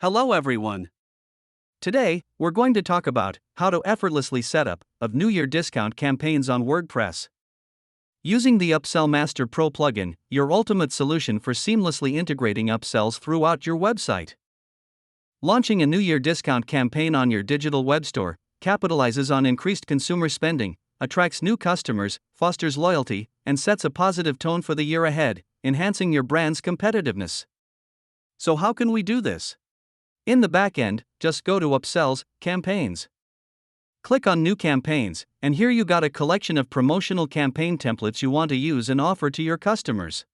Hello everyone. Today, we're going to talk about how to effortlessly set up New Year discount campaigns on WordPress. Using the UpsellMaster Pro plugin, your ultimate solution for seamlessly integrating upsells throughout your website. Launching a New Year discount campaign on your digital web store capitalizes on increased consumer spending, attracts new customers, fosters loyalty, and sets a positive tone for the year ahead, enhancing your brand's competitiveness. So how can we do this? In the backend, just go to Upsells, Campaigns. Click on New Campaigns, and here you got a collection of promotional campaign templates you want to use and offer to your customers.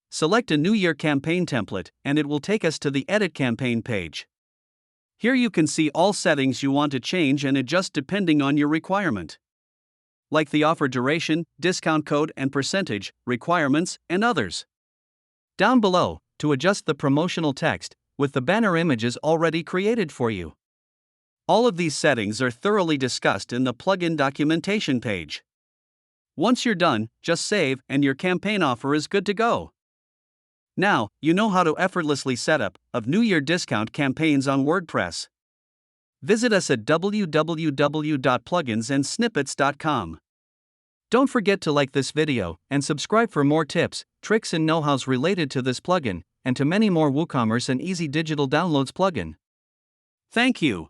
Select a New Year campaign template, and it will take us to the Edit Campaign page. Here you can see all settings you want to change and adjust depending on your requirement, like the offer duration, discount code and percentage, requirements, and others. Down below, to adjust the promotional text, with the banner images already created for you. All of these settings are thoroughly discussed in the plugin documentation page. Once you're done, just save and your campaign offer is good to go. Now, you know how to effortlessly set up New Year discount campaigns on WordPress. Visit us at www.pluginsandsnippets.com. Don't forget to like this video and subscribe for more tips, tricks and know-hows related to this plugin, and to many more WooCommerce and Easy Digital Downloads plugin. Thank you.